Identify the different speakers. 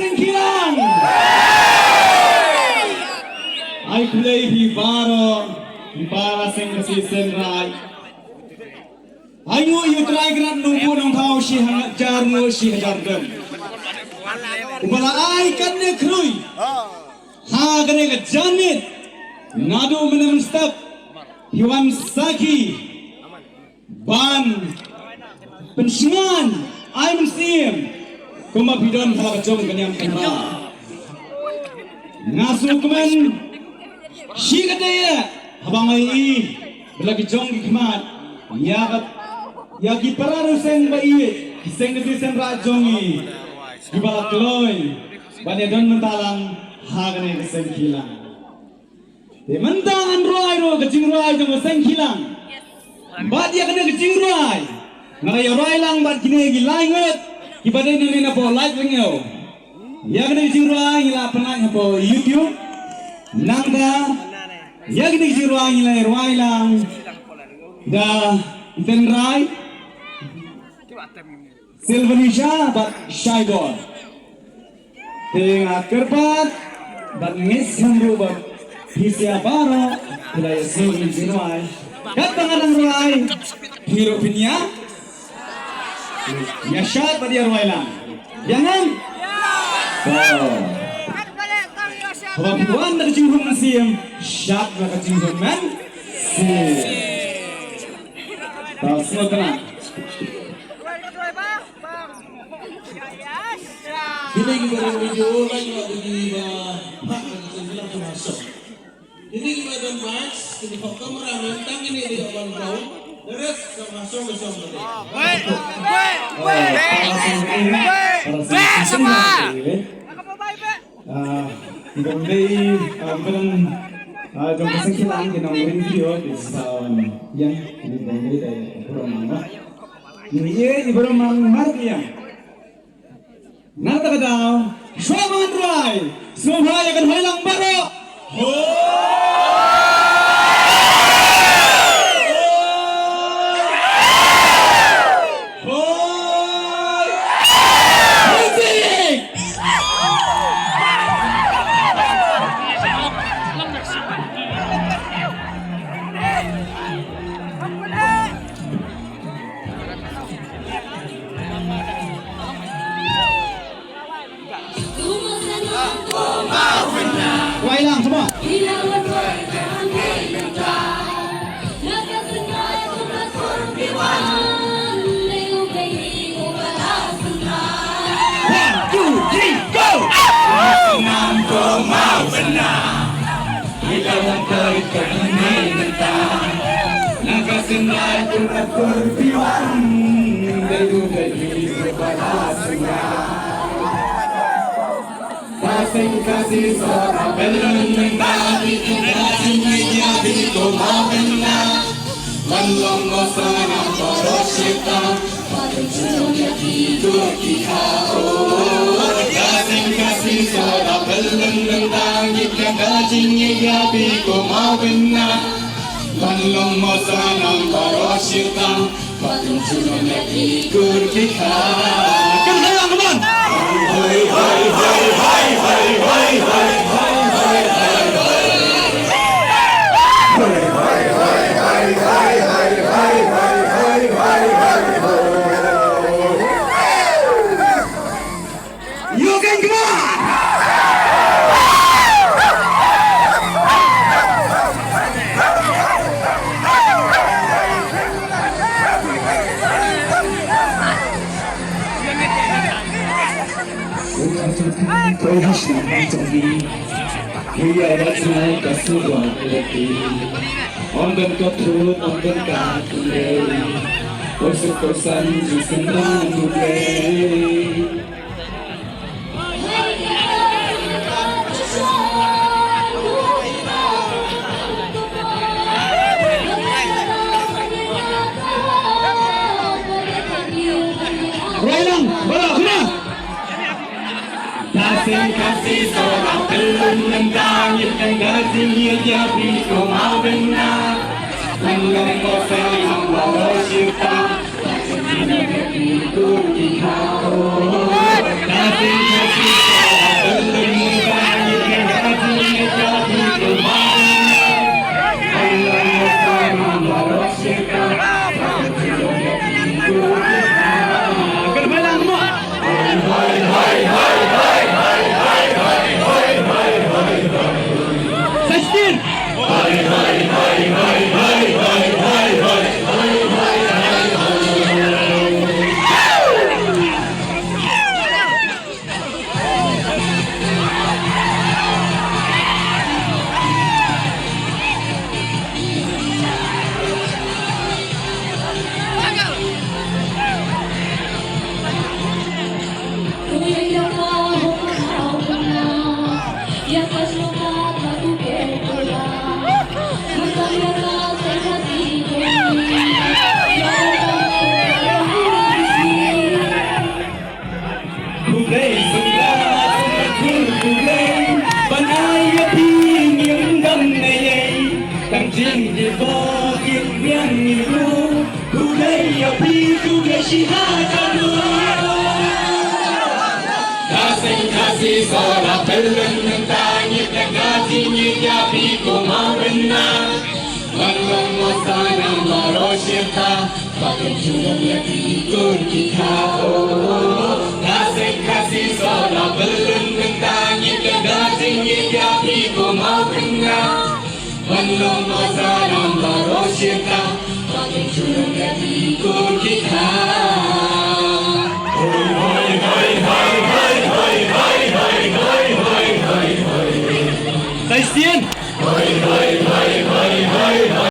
Speaker 1: Sengkilang. Ay kulay hibaro para sengkasi senrai. Ayo try gerak nunggu nong tahu si hangat si hajar dem. Ubala ay kanne krui. Ha kene ke janit. Nadu menemen step. Hiwan saki. Ban. Pensingan. Ay mensim. Kumapidon halakajong kanyang kamera. Ngasu kemen. Si kadaya. Habang ay belagi jong gikmat. Yagi pararu seng bai seng kesi sen rajongi gibalak loy bani don mentalang hagane seng hilang de mentangan roai ro kecing roai jong seng hilang bad ya kena kecing roai ngarai roai lang bad kini gilai ngot gibadai nani na po live ngeo ya kena kecing roai ngila penang po YouTube nangda ya kena kecing roai ngila roai lang da iten rai Silvanisha but shy boy. Tengah kerpat but ngis hambu but hisya baro kulay silvin sinuay. Katangan ang ruay hero pinya. Ya shot but ya ruay lang. Jangan. Habang buwan na kacingkong na siyam shot na kacingkong man. Tapos mo ka na.
Speaker 2: Ini kita video lagi di hak kita bilang termasuk. Ini kita dan Max, kita kamera mentang ini di abang brown, terus termasuk besok tadi.
Speaker 1: Sama. Hindi parang jom kasangkilan kinamrin video di tahun yang ini dari Burma. Ini Burma Martian. Nata daw, Shaman Rai, sumaya kan hilang baro. Quay lang semua. Kasih kasih seorang belum mendaki kasih media di koma benar menlong ngosana porosita patunjunya tidur kihao kasih kasih seorang belum mendaki kasih media di koma benar menlong ngosana porosita patunjunya tidur kihao kan halang teman hai hai hai hai hai hai hai hai you can come on. Tôi hát là mang trong đi Vì ai đã trái cả số đoạn lệ tì Ông bên có thương, ông bên cả cùng đề Ôi sức tôi xanh dù xanh đang thuộc lệ Rồi lang, bala, kena kasih seorang belum mendangitkan gajinya jadi kau mau benar Mengang kau sayang walau syirta Kasih tidur di kau Kasih seorang
Speaker 3: atas lokat batu kepala bertambahlah hati kami
Speaker 1: Kublai sungguh kublai banai api miếng đâm này càng chinh thì vô kiếp miếng nhiều kublai api kublai chỉ hai canu kasih sorak belum mentangnya kasih nyia api ku mau benar Walau masana marosyata Pakai curang yang ikut kita Kasih sorak belum mentangnya Kedatinya tapi ku mau dengar Walau masana marosyata Pakai curang yang ikut kita Hoi hoi hoi hoi hoi hoi hoi hoi hoi hoi hoi hoi Taisien Hoi hoi hoi